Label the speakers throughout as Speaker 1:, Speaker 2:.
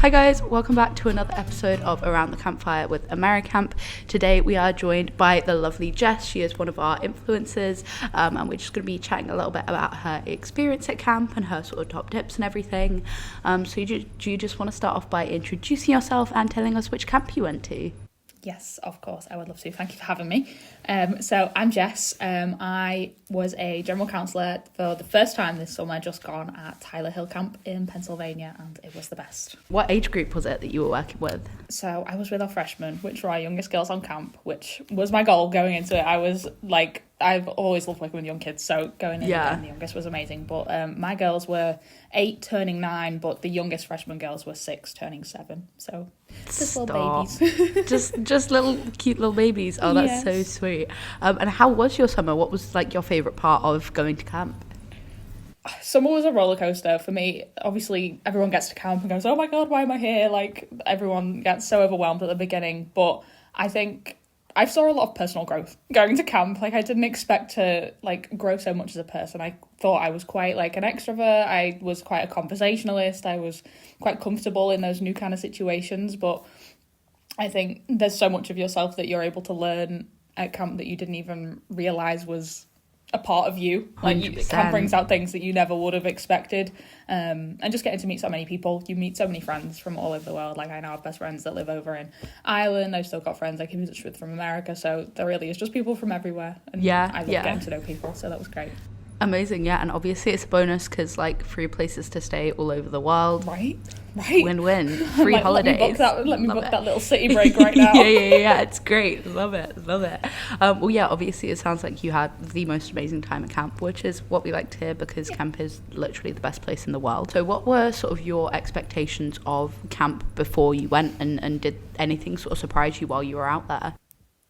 Speaker 1: Hi guys, welcome back to another episode of Around the Campfire with AmeriCamp. Today we are joined by the lovely Jess. She is one of our influencers, and we're just going to be chatting a little bit about her experience at camp and her sort of top tips and everything. So do you just want to start off by introducing yourself and telling us which camp you went to?
Speaker 2: Yes, of course, I would love to. Thank you for having me. So I'm Jess. I was a General Counsellor for the first time this summer, just gone at Tyler Hill Camp in Pennsylvania, and it was the best.
Speaker 1: What age group was it that you were working with?
Speaker 2: So I was with our freshmen, which were our youngest girls on camp, which was my goal going into it. I was like, I've always loved working with young kids, so going in again, the youngest was amazing. But my girls were 8 turning 9, but the youngest freshman girls were 6 turning 7. So just little babies. just little cute little babies. Oh, that's so sweet. And how was your summer? What was like your favourite part of going to camp? Summer was a roller coaster for me. Obviously, everyone gets to camp and goes, "Oh my god, why am I here?" Like everyone gets so overwhelmed at the beginning. But I think I saw a lot of personal growth going to camp. Like I didn't expect to like grow so much as a person. I thought I was quite like an extrovert. I was quite a conversationalist. I was quite comfortable in those new kind of situations. But I think there's so much of yourself that you're able to learn at camp that you didn't even realise was a part of you. Like camp brings out things that you never would have expected. And just getting to meet so many people. You meet so many friends from all over the world. Like I know I have best friends that live over in Ireland. I've still got friends I keep in touch with from America. So there really is just people from everywhere. And I love getting to know people. So that was great.
Speaker 1: Amazing, yeah. And obviously it's a bonus because like free places to stay all over the world.
Speaker 2: Right.
Speaker 1: Win-win. Free holidays.
Speaker 2: Let me book that little city break right now.
Speaker 1: yeah. It's great. Love it. Well, yeah, obviously it sounds like you had the most amazing time at camp, which is what we like to hear because camp is literally the best place in the world. So what were sort of your expectations of camp before you went and did anything sort of surprise you while you were out there?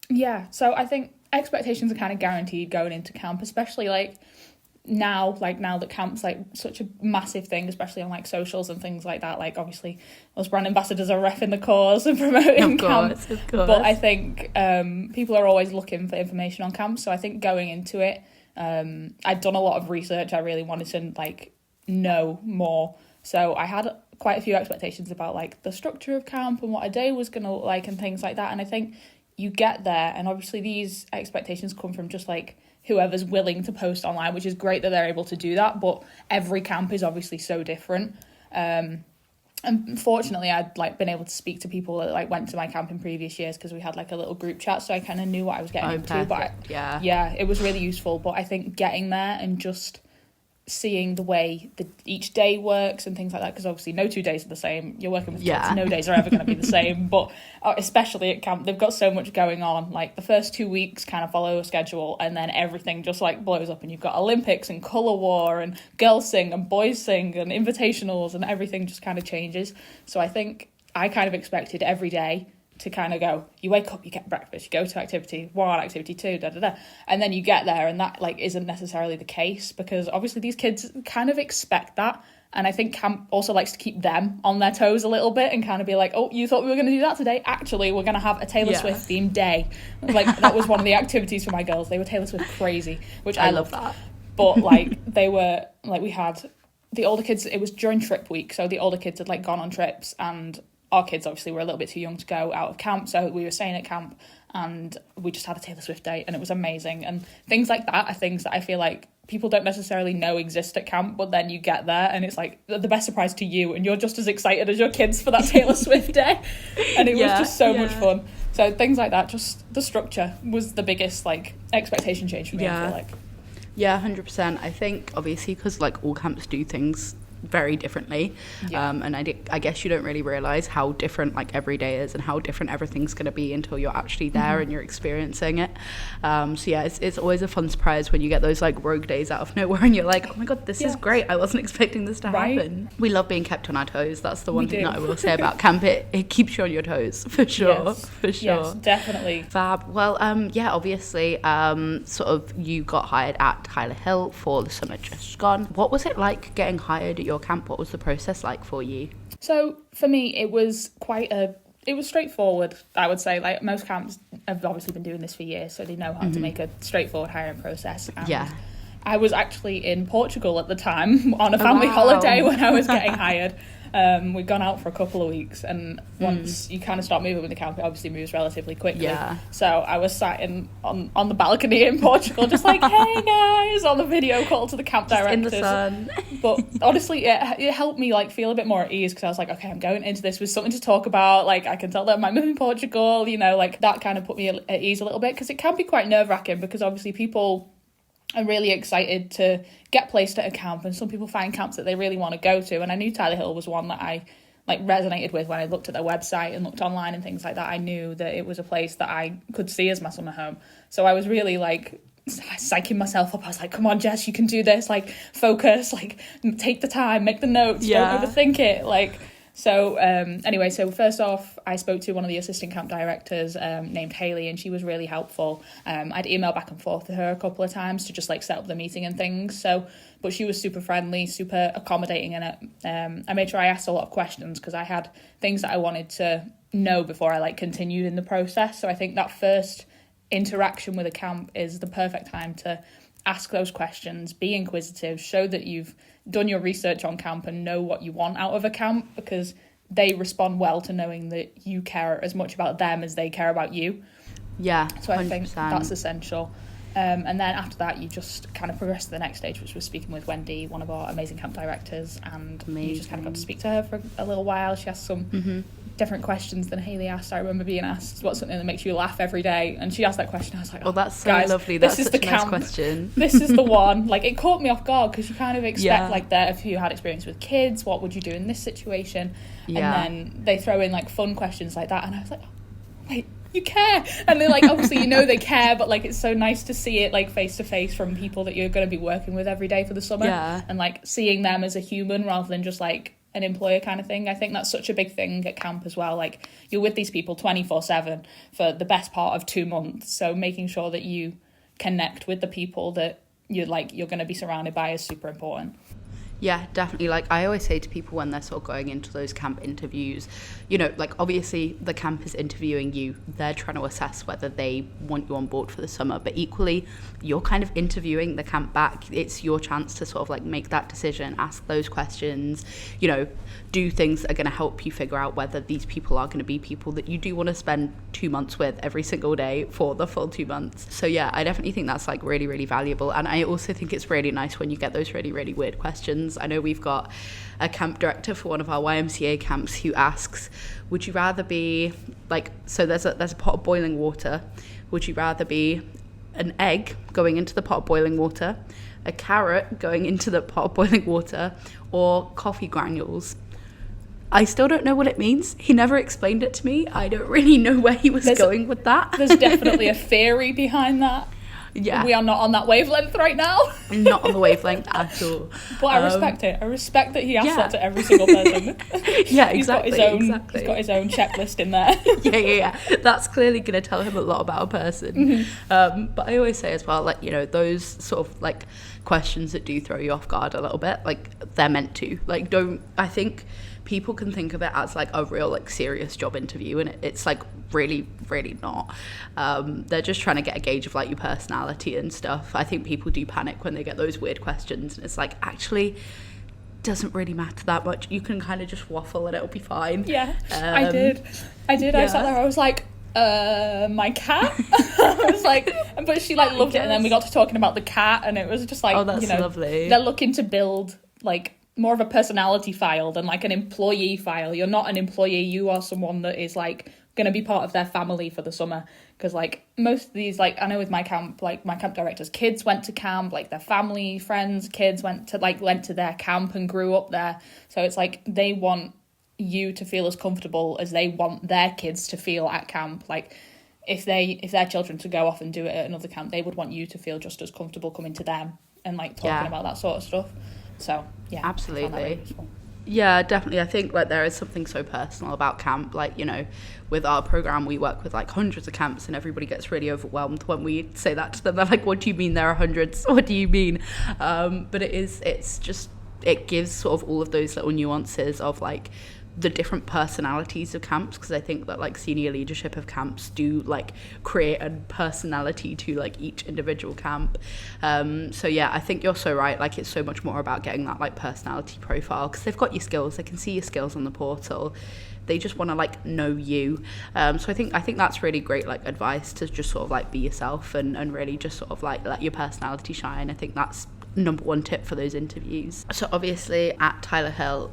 Speaker 2: Yeah, so I think expectations are kind of guaranteed going into camp, especially like now that camp's like such a massive thing, especially on like socials and things like that. Like obviously us brand ambassadors are repping the cause and promoting camp, of course. But I think people are always looking for information on camp, so I think going into it I'd done a lot of research. I really wanted to like know more, so I had quite a few expectations about like the structure of camp and what a day was going to look like and things like that. And I think you get there, and obviously these expectations come from just like whoever's willing to post online, which is great that they're able to do that, but every camp is obviously so different. And fortunately I'd like been able to speak to people that like went to my camp in previous years because we had like a little group chat, so I kind of knew what I was getting into. But it was really useful. But I think getting there and just seeing the way that each day works and things like that, because obviously no 2 days are the same. You're working with kids, no days are ever going to be the same. But especially at camp, they've got so much going on. Like the first 2 weeks kind of follow a schedule, and then everything just like blows up, and you've got Olympics and colour war and girls sing and boys sing and invitationals, and everything just kind of changes. So I think I kind of expected every day to kind of go, you wake up, you get breakfast, you go to activity 1, activity 2, and then you get there, and that like isn't necessarily the case, because obviously these kids kind of expect that. And I think camp also likes to keep them on their toes a little bit and kind of be like, oh, you thought we were going to do that today? Actually, we're going to have a Taylor Swift themed day. Like that was one of the activities for my girls. They were Taylor Swift crazy, which I love that. But like they were like, we had the older kids, it was during trip week, so the older kids had like gone on trips, and our kids obviously were a little bit too young to go out of camp, so we were staying at camp and we just had a Taylor Swift day, and it was amazing. And things like that are things that I feel like people don't necessarily know exist at camp, but then you get there and it's like the best surprise to you, and you're just as excited as your kids for that Taylor Swift day. And it was just so much fun. So things like that, just the structure was the biggest like expectation change for me, I feel like.
Speaker 1: Yeah, 100%. I think obviously because like all camps do things very differently, and I guess you don't really realize how different like every day is and how different everything's going to be until you're actually there and you're experiencing it. So yeah, it's always a fun surprise when you get those like rogue days out of nowhere and you're like, oh my god, this is great, I wasn't expecting this to happen. We love being kept on our toes. That's the one thing that I will say about camp. It keeps you on your toes for sure.
Speaker 2: Yes, definitely.
Speaker 1: Fab. Well, obviously sort of you got hired at Tyler Hill for the summer just gone. What was it like getting hired at your camp? What was the process like for you?
Speaker 2: So for me, it was straightforward, I would say. Like most camps have obviously been doing this for years, so they know how to make a straightforward hiring process. And I was actually in Portugal at the time on a family holiday when I was getting hired. We'd gone out for a couple of weeks, and once you kind of start moving with the camp, it obviously moves relatively quickly.
Speaker 1: Yeah.
Speaker 2: So I was sat on the balcony in Portugal, just like, hey guys, on the video call to the camp directors.
Speaker 1: In the sun.
Speaker 2: But honestly, it helped me like feel a bit more at ease, because I was like, okay, I'm going into this with something to talk about. Like, I can tell them I'm moving to Portugal, you know, like that kind of put me at ease a little bit, because it can be quite nerve-wracking, because obviously people are really excited to get placed at a camp, and some people find camps that they really want to go to. And I knew Tyler Hill was one that I like resonated with when I looked at their website and looked online and things like that. I knew that it was a place that I could see as my summer home. So I was really like psyching myself up. I was like, come on, Jess, you can do this, like focus, like take the time, make the notes, don't overthink it, like. So anyway, so first off, I spoke to one of the assistant camp directors named Hayley, and she was really helpful. I'd emailed back and forth to her a couple of times to just like set up the meeting and things. So, but she was super friendly, super accommodating in it. I made sure I asked a lot of questions, because I had things that I wanted to know before I like continued in the process. So I think that first interaction with a camp is the perfect time to ask those questions, be inquisitive, show that you've done your research on camp and know what you want out of a camp, because they respond well to knowing that you care as much about them as they care about you.
Speaker 1: Yeah, 100%.
Speaker 2: So I think that's essential. And then after that, you just kind of progress to the next stage, which was speaking with Wendy, one of our amazing camp directors, and you just kind of got to speak to her for a little while. She asked some different questions than Hayley asked. I remember being asked, what's something that makes you laugh every day? And she asked that question. I was like, oh,
Speaker 1: that's so
Speaker 2: guys,
Speaker 1: lovely. That's
Speaker 2: this is
Speaker 1: such
Speaker 2: the
Speaker 1: a nice
Speaker 2: camp.
Speaker 1: question.
Speaker 2: This is the one. Like, it caught me off guard, because you kind of expect like that if you had experience with kids, what would you do in this situation?
Speaker 1: Yeah.
Speaker 2: And then they throw in like fun questions like that, and I was like, oh, wait, you care. And they're like, obviously you know they care, but like it's so nice to see it like face to face from people that you're going to be working with every day for the summer, and like seeing them as a human rather than just like an employer kind of thing. I think that's such a big thing at camp as well. Like, you're with these people 24/7 for the best part of 2 months, so making sure that you connect with the people that you're going to be surrounded by is super important.
Speaker 1: Yeah, definitely. Like, I always say to people when they're sort of going into those camp interviews, you know, like, obviously the camp is interviewing you. They're trying to assess whether they want you on board for the summer. But equally, you're kind of interviewing the camp back. It's your chance to sort of, like, make that decision, ask those questions, you know, do things that are going to help you figure out whether these people are going to be people that you do want to spend 2 months with every single day for the full 2 months. So, yeah, I definitely think that's, like, really, really valuable. And I also think it's really nice when you get those really, really weird questions. I know we've got a camp director for one of our YMCA camps who asks, would you rather be like, so there's a pot of boiling water, would you rather be an egg going into the pot of boiling water, a carrot going into the pot of boiling water, or coffee granules? I still don't know what it means. He never explained it to me. I don't really know where he was going with that.
Speaker 2: There's definitely a theory behind that.
Speaker 1: Yeah.
Speaker 2: We are not on that wavelength right now.
Speaker 1: Not on the wavelength at all.
Speaker 2: But I respect it. I respect that he asks that to every single person.
Speaker 1: Yeah, exactly.
Speaker 2: He's got his own checklist in there.
Speaker 1: Yeah. That's clearly going to tell him a lot about a person. But I always say as well, like, you know, those sort of like questions that do throw you off guard a little bit, like, they're meant to. Like, I think people can think of it as like a real like serious job interview, and it's like really, really not. They're just trying to get a gauge of like your personality and stuff. I think people do panic when they get those weird questions, and it's like, actually doesn't really matter that much. You can kind of just waffle and it'll be fine.
Speaker 2: Yeah. I did. Yeah. I sat there, I was like, my cat. I was like, but she like loved it, and then we got to talking about the cat, and it was just like,
Speaker 1: oh, that's lovely.
Speaker 2: They're looking to build like more of a personality file than like an employee file. You're not an employee, you are someone that is like going to be part of their family for the summer. Because like most of these, like I know with my camp directors, kids went to camp, like their family, friends, kids went to their camp and grew up there. So it's like they want you to feel as comfortable as they want their kids to feel at camp. Like if their children to go off and do it at another camp, they would want you to feel just as comfortable coming to them and like talking about that sort of stuff. So yeah,
Speaker 1: absolutely. Yeah, definitely. I think like there is something so personal about camp. Like, you know, with our program, we work with like hundreds of camps, and everybody gets really overwhelmed when we say that to them. They're like, what do you mean there are hundreds? What do you mean? But it gives sort of all of those little nuances of like the different personalities of camps, because I think that like senior leadership of camps do like create a personality to like each individual camp. So yeah, I think you're so right. Like it's so much more about getting that like personality profile, because they've got your skills, they can see your skills on the portal, they just want to like know you. So I think that's really great like advice, to just sort of like be yourself and really just sort of like let your personality shine. I think that's number one tip for those interviews. So obviously at Tyler Hill,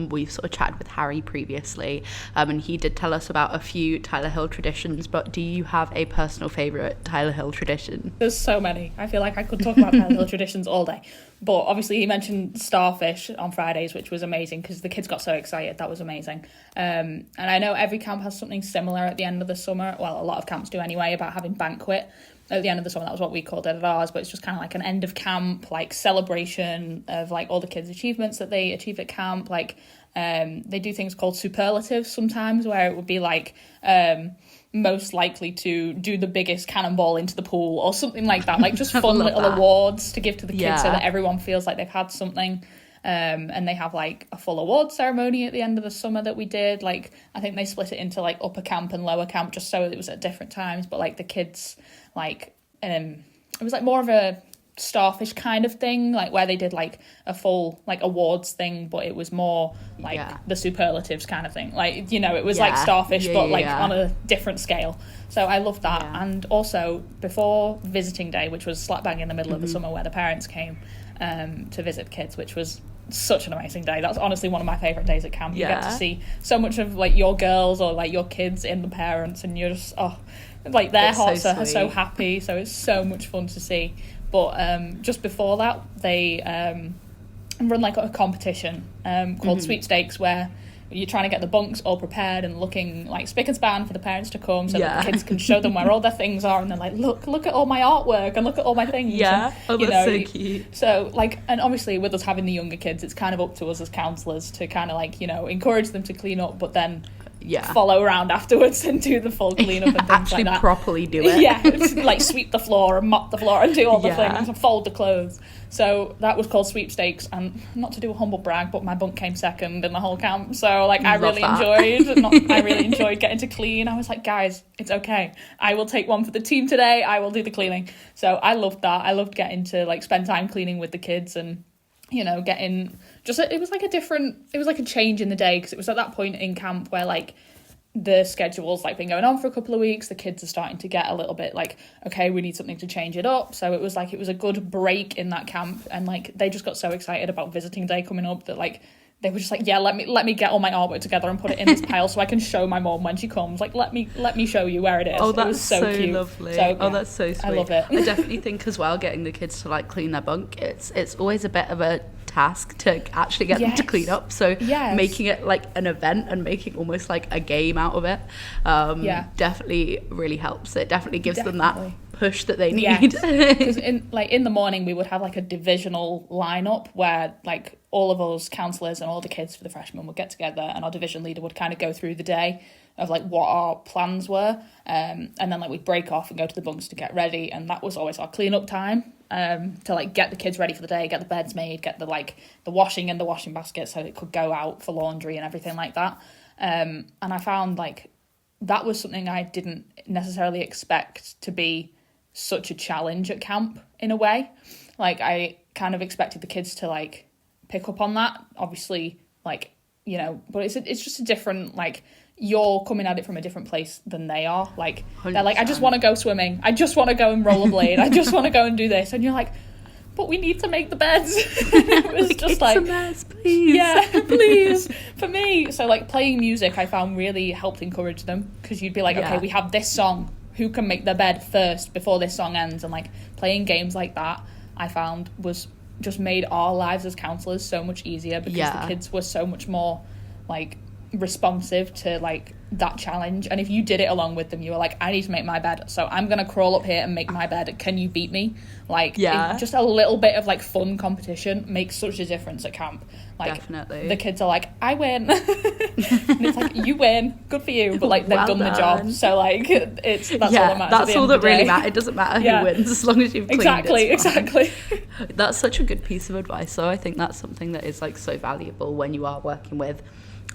Speaker 1: we've sort of chatted with Harry previously, and he did tell us about a few Tyler Hill traditions, but do you have a personal favourite Tyler Hill tradition?
Speaker 2: There's so many. I feel like I could talk about Tyler Hill traditions all day. But obviously he mentioned starfish on Fridays, which was amazing because the kids got so excited. That was amazing. And I know every camp has something similar at the end of the summer. Well, a lot of camps do anyway, about having banquet at the end of the summer. That was what we called it at ours, but it's just kind of like an end of camp, like celebration of like all the kids' achievements that they achieved at camp. Like they do things called superlatives sometimes, where it would be like most likely to do the biggest cannonball into the pool or something like that. Like just fun little awards to give to the kids, so that everyone feels like they've had something. And they have like a full award ceremony at the end of the summer that we did. Like I think they split it into like upper camp and lower camp, just so it was at different times. But like the kids, like it was like more of a starfish kind of thing, like where they did like a full like awards thing, but it was more like the superlatives kind of thing. Like, you know, it was like starfish, but like on a different scale. So I loved that. And also before visiting day, which was slap bang in the middle of the summer, where the parents came to visit the kids, which was such an amazing day. That's honestly one of my favourite days at camp. You get to see so much of like your girls or like your kids in the parents, and you're just like their hearts are so happy. So it's so much fun to see. But just before that, they run like a competition called Sweepstakes, where you're trying to get the bunks all prepared and looking like spick and span for the parents to come, so that the kids can show them where all their things are, and they're like, look at all my artwork and look at all my things. And,
Speaker 1: that's so cute.
Speaker 2: So like, and obviously with us having the younger kids, it's kind of up to us as counsellors to kind of like, you know, encourage them to clean up, but then follow around afterwards and do the full cleanup and things
Speaker 1: actually
Speaker 2: like that.
Speaker 1: Properly do it.
Speaker 2: Like sweep the floor and mop the floor and do all the things and fold the clothes. So that was called Sweepstakes, and not to do a humble brag, but my bunk came second in the whole camp. So like I really enjoyed getting to clean. I was like, guys, it's okay. I will take one for the team today. I will do the cleaning. So I loved that. I loved getting to like spend time cleaning with the kids, and you know, getting just it was like a change in the day, because it was at that point in camp where like the schedule's like been going on for a couple of weeks. The kids are starting to get a little bit like, okay, we need something to change it up. So it was a good break in that camp, and like they just got so excited about visiting day coming up that like they were just like, yeah, let me get all my artwork together and put it in this pile so I can show my mom when she comes. Like let me show you where it is.
Speaker 1: Oh, that's
Speaker 2: it was so cute.
Speaker 1: Lovely.
Speaker 2: So,
Speaker 1: oh, that's so sweet.
Speaker 2: I love it.
Speaker 1: I definitely think as well, getting the kids to like clean their bunk, it's always a bit of a task to actually get them to clean up, so making it like an event and making almost like a game out of it definitely really helps. It definitely gives them that push that they need.
Speaker 2: Because in the morning we would have like a divisional lineup where like all of us counsellors and all the kids for the freshmen would get together, and our division leader would kind of go through the day of like what our plans were, and then like we'd break off and go to the bunks to get ready, and that was always our clean-up time, to like get the kids ready for the day, get the beds made, get the washing in the washing basket so it could go out for laundry and everything like that. And I found like that was something I didn't necessarily expect to be such a challenge at camp in a way. Like I kind of expected the kids to like pick up on that, obviously, like, you know, but it's just a different, like, you're coming at it from a different place than they are. Like 100%. They're like, I just want to go swimming, I just want to go and rollerblade, I just want to go and do this, and you're like, but we need to make the beds. It was like, just like, a mess, please. Yeah, please, for me. So like playing music I found really helped encourage them, because you'd be like, okay, we have this song, who can make their bed first before this song ends? And like playing games like that I found was just made our lives as counsellors so much easier, because the kids were so much more like responsive to like that challenge. And if you did it along with them, you were like, I need to make my bed, so I'm gonna crawl up here and make my bed, can you beat me? Like just a little bit of like fun competition makes such a difference at camp. Like definitely the kids are like, I win. And it's like, you win, good for you, but like they've done the job, so like that's all that matters. That's all that really matters.
Speaker 1: It doesn't matter who wins, as long as you've cleaned.
Speaker 2: Exactly.
Speaker 1: That's such a good piece of advice. So I think that's something that is like so valuable when you are working with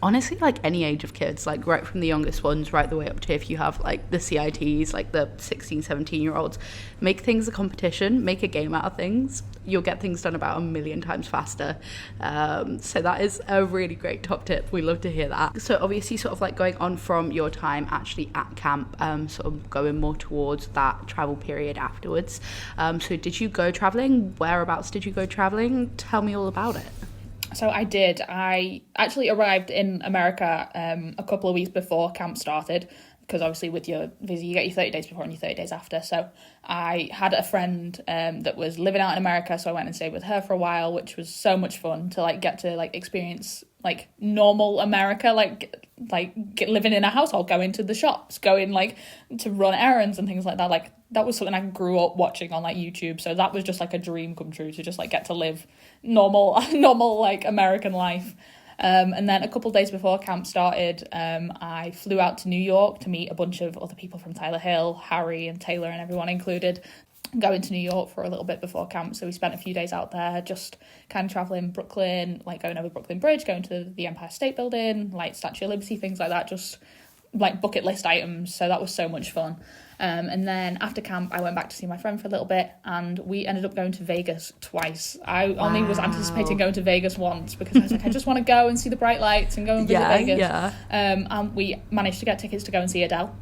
Speaker 1: honestly, like any age of kids, like right from the youngest ones right the way up to if you have like the CITs, like the 16, 17-year-olds, make things a competition, make a game out of things. You'll get things done about 1,000,000 times faster. So that is a really great top tip. We love to hear that. So obviously sort of like going on from your time actually at camp, sort of going more towards that travel period afterwards. So did you go traveling? Whereabouts did you go traveling? Tell me all about it.
Speaker 2: So I did. I actually arrived in America a couple of weeks before camp started, because obviously with your visa you get your 30 days before and your 30 days after. So I had a friend that was living out in America, so I went and stayed with her for a while, which was so much fun to like get to like experience like normal America, living in a household, going to the shops, going like to run errands and things like that. Like that was something I grew up watching on like YouTube, so that was just like a dream come true to just like get to live normal like American life. And then a couple of days before camp started, I flew out to New York to meet a bunch of other people from Tyler Hill, Harry and Taylor and everyone included, going to New York for a little bit before camp. So we spent a few days out there just kind of traveling Brooklyn, like going over Brooklyn Bridge, going to the Empire State Building, like Statue of Liberty, things like that, just like bucket list items. So that was so much fun. And then after camp, I went back to see my friend for a little bit, and we ended up going to Vegas twice. I only was anticipating going to Vegas once, because I was like, I just want to go and see the bright lights and go and visit Vegas.
Speaker 1: Yeah.
Speaker 2: And we managed to get tickets to go and see Adele,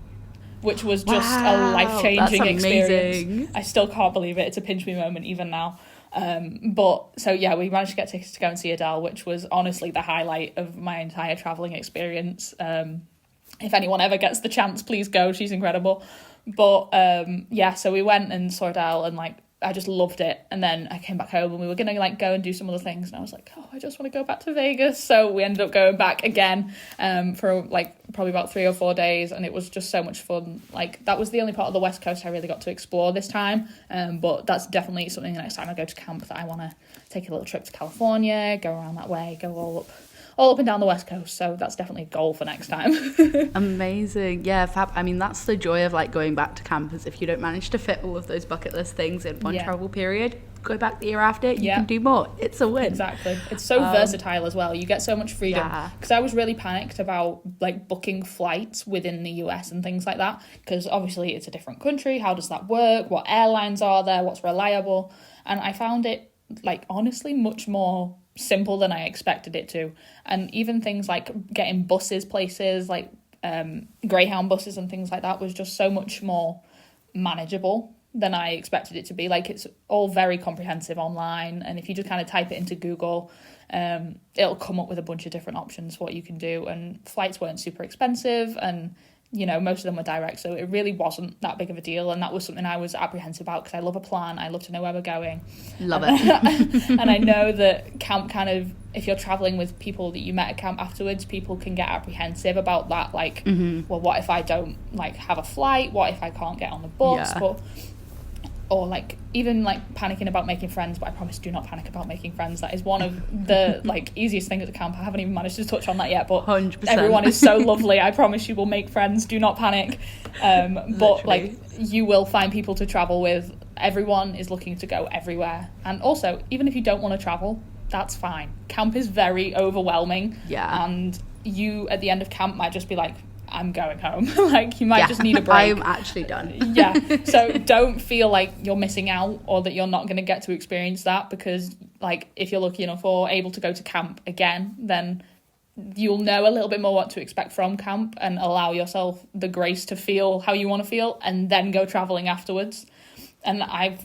Speaker 2: which was just a life-changing experience. I still can't believe it. It's a pinch me moment even now. But so yeah, we managed to get tickets to go and see Adele, which was honestly the highlight of my entire traveling experience. If anyone ever gets the chance, please go. She's incredible. But yeah, so we went and saw Adele, and like I just loved it. And then I came back home, and we were gonna like go and do some other things, and I was like, oh, I just want to go back to Vegas. So we ended up going back again for like probably about 3 or 4 days, and it was just so much fun. Like that was the only part of the West Coast I really got to explore this time, but that's definitely something the next time I go to camp that I want to take a little trip to California, go around that way, go all up and down the West Coast. So that's definitely a goal for next time.
Speaker 1: Amazing. Yeah, fab. I mean, that's the joy of like going back to camp, is if you don't manage to fit all of those bucket list things in one travel period, go back the year after, you can do more. It's a win.
Speaker 2: Exactly. It's so versatile as well. You get so much freedom. Because I was really panicked about like booking flights within the US and things like that, because obviously it's a different country. How does that work? What airlines are there? What's reliable? And I found it like honestly much more simple than I expected it to. And even things like getting buses places, like Greyhound buses and things like that, was just so much more manageable than I expected it to be. Like it's all very comprehensive online, and if you just kind of type it into Google, it'll come up with a bunch of different options for what you can do. And flights weren't super expensive, and you know, most of them were direct, so it really wasn't that big of a deal. And that was something I was apprehensive about, because I love a plan. I love to know where we're going.
Speaker 1: Love it.
Speaker 2: And I know that camp kind of, if you're traveling with people that you met at camp afterwards, people can get apprehensive about that. Like, well, what if I don't like have a flight? What if I can't get on the bus? Or like even like panicking about making friends, but I promise, do not panic about making friends. That is one of the like easiest things at the camp. I haven't even managed to touch on that yet, but
Speaker 1: 100%.
Speaker 2: Everyone is so lovely. I promise you will make friends. Do not panic. But like you will find people to travel with. Everyone is looking to go everywhere. And also, even if you don't want to travel, that's fine. Camp is very overwhelming.
Speaker 1: Yeah.
Speaker 2: And you at the end of camp might just be like, I'm going home. Like you might just need a break.
Speaker 1: I'm actually done.
Speaker 2: So don't feel like you're missing out, or that you're not going to get to experience that, because like if you're lucky enough or able to go to camp again, then you'll know a little bit more what to expect from camp, and allow yourself the grace to feel how you want to feel, and then go traveling afterwards. And I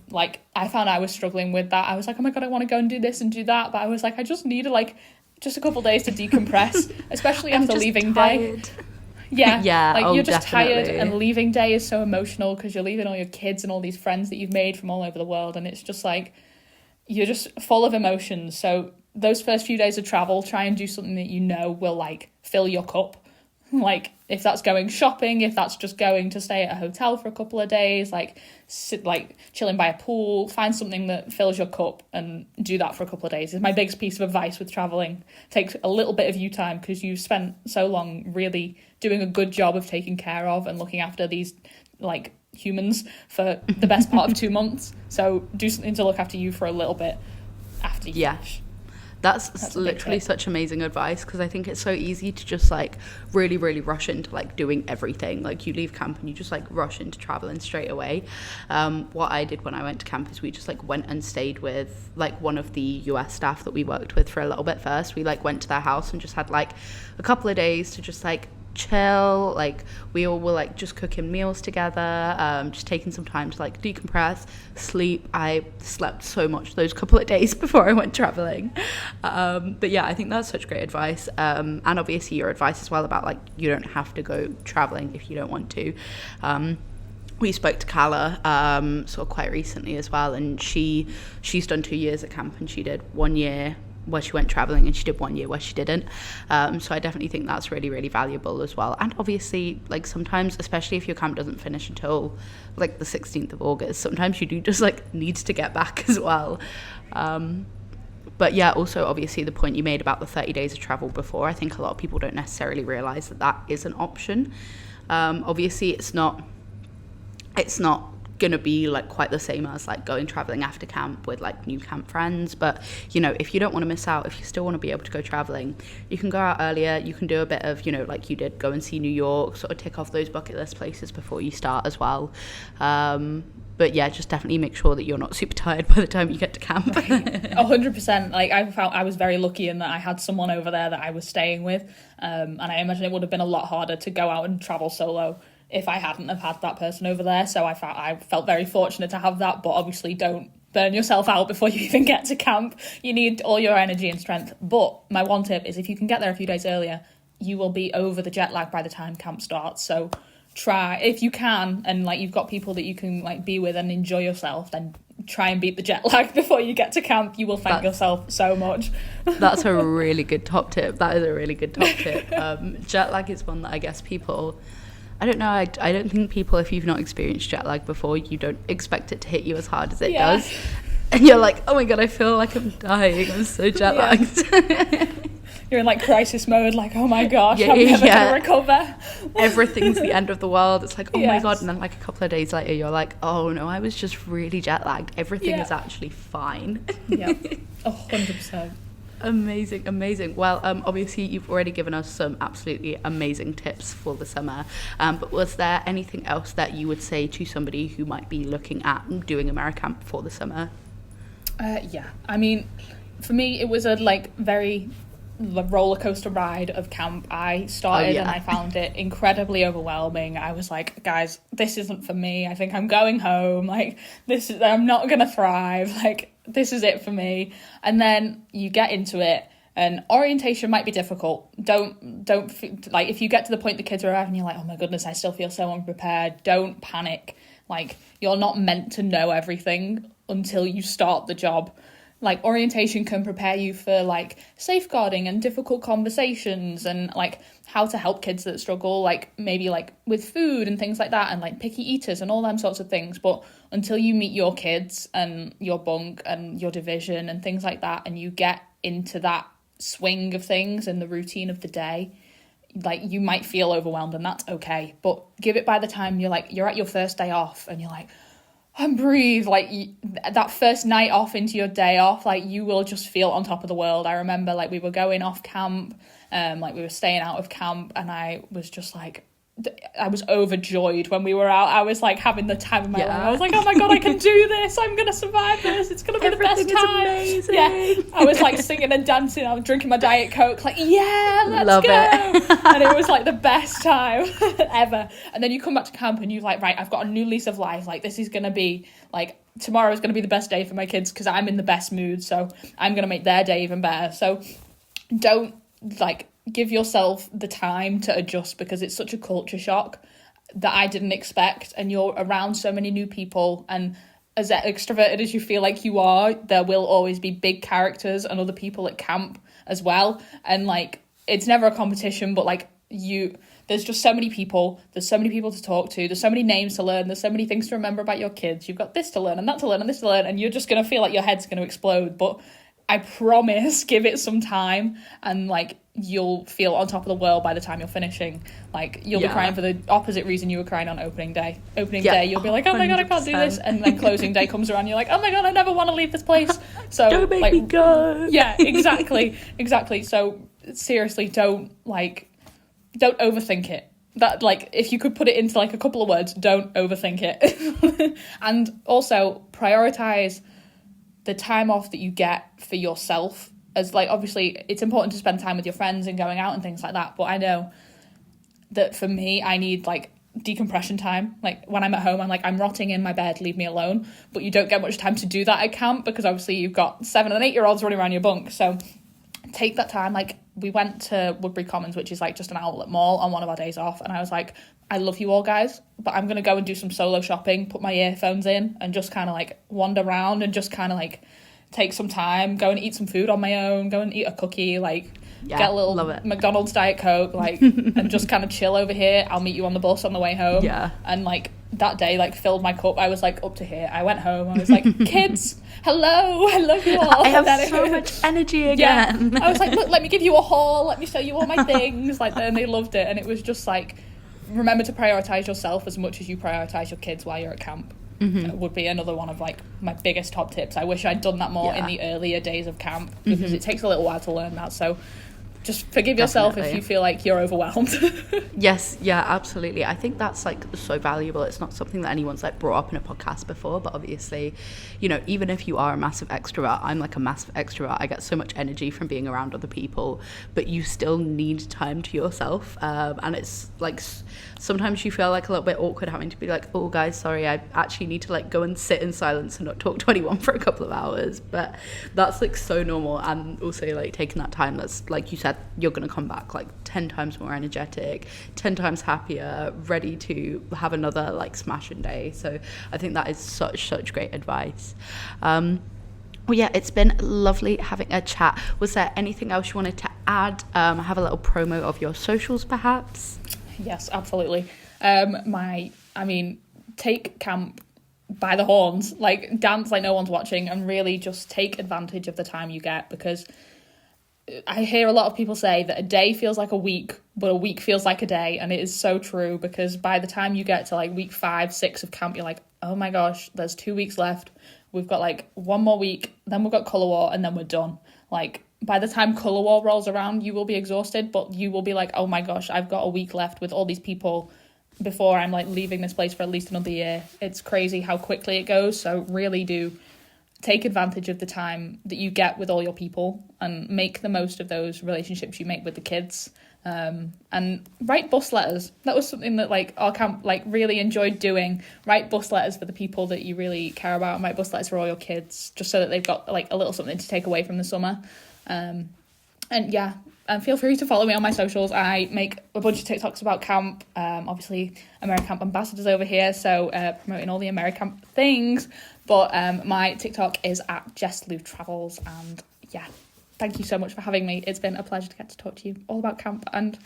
Speaker 2: found I was struggling with that. I was like, oh my God, I want to go and do this and do that. But I was like, I just needed like just a couple of days to decompress, especially after leaving day. Yeah, like you're just tired, and leaving day is so emotional, because you're leaving all your kids and all these friends that you've made from all over the world, and it's just like you're just full of emotions. So those first few days of travel, try and do something that you know will like fill your cup. Like if that's going shopping, if that's just going to stay at a hotel for a couple of days, like chilling by a pool, find something that fills your cup and do that for a couple of days. Is my biggest piece of advice with traveling. Take a little bit of you time, because you've spent so long really doing a good job of taking care of and looking after these like humans for the best part of 2 months. So do something to look after you for a little bit after you finish.
Speaker 1: That's literally such amazing advice, because I think it's so easy to just like really, really rush into like doing everything. Like you leave camp and you just like rush into traveling straight away. What I did when I went to camp is we just like went and stayed with like one of the US staff that we worked with for a little bit first. We like went to their house and just had like a couple of days to just like chill. Like we all were like just cooking meals together, just taking some time to like decompress, sleep. I slept so much those couple of days before I went traveling, but yeah, I think that's such great advice, and obviously your advice as well about like you don't have to go traveling if you don't want to. We spoke to Kala sort of quite recently as well, and she's done 2 years at camp, and she did 1 year where she went traveling and she did 1 year where she didn't. So I definitely think that's really, really valuable as well. And obviously, like sometimes, especially if your camp doesn't finish until like the 16th of August, sometimes you do just like need to get back as well. But yeah, also obviously the point you made about the 30 days of travel before, I think a lot of people don't necessarily realise that that is an option. Obviously it's not gonna be like quite the same as like going traveling after camp with like new camp friends, but you know, if you don't want to miss out, if you still want to be able to go traveling, you can go out earlier. You can do a bit of, you know, like you did, go and see New York, sort of tick off those bucket list places before you start as well. But yeah, just definitely make sure that you're not super tired by the time you get to camp.
Speaker 2: 100%. Like I felt I was very lucky in that I had someone over there that I was staying with, and I imagine it would have been a lot harder to go out and travel solo if I hadn't have had that person over there. So I felt very fortunate to have that, but obviously don't burn yourself out before you even get to camp. You need all your energy and strength. But my one tip is if you can get there a few days earlier, you will be over the jet lag by the time camp starts. So try, if you can, and like you've got people that you can like be with and enjoy yourself, then try and beat the jet lag before you get to camp. You will thank yourself so much. That's
Speaker 1: a really good top tip. That is a really good top tip. Jet lag is one that I guess people, I don't know, I don't think people, if you've not experienced jet lag before, you don't expect it to hit you as hard as it does. And you're like, oh my god, I feel like I'm dying, I'm so jet lagged.
Speaker 2: You're in like crisis mode, like, oh my gosh, I'm never gonna recover.
Speaker 1: Everything's the end of the world. It's like, oh my god. And then like a couple of days later, you're like, oh no, I was just really jet lagged. Everything is actually fine.
Speaker 2: 100%.
Speaker 1: Amazing. Well, obviously you've already given us some absolutely amazing tips for the summer, but was there anything else that you would say to somebody who might be looking at doing AmeriCamp for the summer?
Speaker 2: I mean, for me it was a like very roller coaster ride of camp. I started and I found it incredibly overwhelming. I was like, guys, this isn't for me. I think I'm going home. Like, I'm not gonna thrive. Like, this is it for me. And then you get into it, and orientation might be difficult. Don't like, if you get to the point the kids are arriving and you're like, oh my goodness, I still feel so unprepared, don't panic. Like, you're not meant to know everything until you start the job. Like, orientation can prepare you for like safeguarding and difficult conversations, and like how to help kids that struggle, like maybe like with food and things like that, and like picky eaters and all them sorts of things. But until you meet your kids and your bunk and your division and things like that, and you get into that swing of things and the routine of the day, like, you might feel overwhelmed, and that's okay. But give it, by the time you're at your first day off and you're like, and breathe, like that first night off into your day off, like you will just feel on top of the world. I remember like we were going off camp, like we were staying out of camp, and I was just like, I was overjoyed when we were out. I was like having the time of my life. I was like, oh my god, I can do this. I'm gonna survive this. It's gonna be the best time.
Speaker 1: Amazing.
Speaker 2: Yeah, I was like singing and dancing. I was drinking my Diet Coke, like, yeah, let's
Speaker 1: Love
Speaker 2: go.
Speaker 1: It.
Speaker 2: And it was like the best time ever. And then you come back to camp and you're like, right, I've got a new lease of life. Like, this is gonna be like, tomorrow is gonna be the best day for my kids because I'm in the best mood. So I'm gonna make their day even better. So don't like, give yourself the time to adjust, because it's such a culture shock that I didn't expect. And you're around so many new people, and as extroverted as you feel like you are, there will always be big characters and other people at camp as well. And like, it's never a competition, but like, there's just so many people, there's so many people to talk to, there's so many names to learn, there's so many things to remember about your kids. You've got this to learn and that to learn and this to learn, and you're just going to feel like your head's going to explode. But I promise, give it some time, and like you'll feel on top of the world by the time you're finishing. Like you'll be crying for the opposite reason you were crying on opening day. Opening day, you'll be like, oh my god, I can't do this, and then closing day comes around, you're like, oh my god, I never want to leave this place. So
Speaker 1: don't make me go.
Speaker 2: Yeah, exactly. So seriously, don't overthink it. That, like, if you could put it into like a couple of words, don't overthink it. And also prioritize the time off that you get for yourself. As like, obviously it's important to spend time with your friends and going out and things like that, but I know that for me, I need like decompression time. Like when I'm at home, I'm like, I'm rotting in my bed, leave me alone. But you don't get much time to do that at camp, because obviously you've got 7 and 8 year olds running around your bunk. So take that time. Like we went to Woodbury Commons, which is like just an outlet mall, on one of our days off, and I was like, I love you all guys, but I'm gonna go and do some solo shopping, put my earphones in and just kind of like wander around and just kind of like take some time, go and eat some food on my own, go and eat a cookie, like get a little McDonald's Diet Coke, like and just kind of chill over here. I'll meet you on the bus on the way home. And like that day like filled my cup. I was like up to here. I went home, I was like, kids, hello, I love you all.
Speaker 1: I have so much energy again.
Speaker 2: I was like, look, let me give you a haul, let me show you all my things. Like, and they loved it. And it was just like, remember to prioritize yourself as much as you prioritize your kids while you're at camp. Would be another one of like my biggest top tips. I wish I'd done that more in the earlier days of camp, because it takes a little while to learn that. So just forgive yourself if you feel like you're overwhelmed.
Speaker 1: Yes, yeah, absolutely. I think that's like so valuable. It's not something that anyone's like brought up in a podcast before, but obviously, you know, even if you are a massive extrovert, I'm like a massive extrovert. I get so much energy from being around other people, but you still need time to yourself. And it's like sometimes you feel like a little bit awkward having to be like, oh guys, sorry, I actually need to like go and sit in silence and not talk to anyone for a couple of hours. But that's like so normal. And also like taking that time, that's like you said, you're going to come back like 10 times more energetic, 10 times happier, ready to have another like smashing day. So I think that is such great advice. Well, yeah, it's been lovely having a chat. Was there anything else you wanted to add? Have a little promo of your socials perhaps?
Speaker 2: Yes, absolutely. Take camp by the horns, like dance like no one's watching, and really just take advantage of the time you get, because I hear a lot of people say that a day feels like a week, but a week feels like a day, and it is so true, because by the time you get to like week 5, 6 of camp, you're like, oh my gosh, there's 2 weeks left. We've got like 1 more week, then we've got colour war, and then we're done. Like by the time colour war rolls around, you will be exhausted, but you will be like, oh my gosh, I've got a week left with all these people before I'm like leaving this place for at least another year. It's crazy how quickly it goes. So really do take advantage of the time that you get with all your people, and make the most of those relationships you make with the kids. And write bus letters. That was something that like our camp like really enjoyed doing. Write bus letters for the people that you really care about, and write bus letters for all your kids, just so that they've got like a little something to take away from the summer. And feel free to follow me on my socials. I make a bunch of TikToks about camp. Obviously AmeriCamp ambassadors over here, so promoting all the AmeriCamp things. But my TikTok is at Jess Lou Travels, and yeah, thank you so much for having me. It's been a pleasure to get to talk to you all about camp and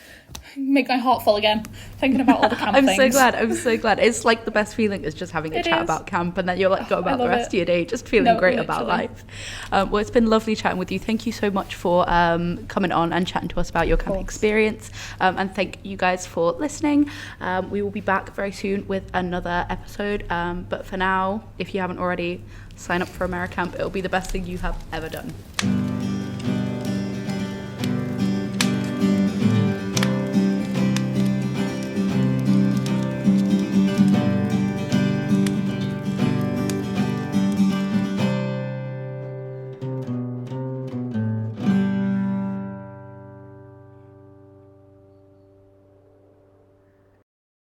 Speaker 2: make my heart full again, thinking about all the camp things. I'm so glad. It's like the best feeling is just having a chat about camp, and then you're like, go about the rest of your day just feeling great about life. Well, it's been lovely chatting with you. Thank you so much for coming on and chatting to us about your camp experience. And thank you guys for listening. We will be back very soon with another episode. But for now, if you haven't already, sign up for AmeriCamp. It'll be the best thing you have ever done.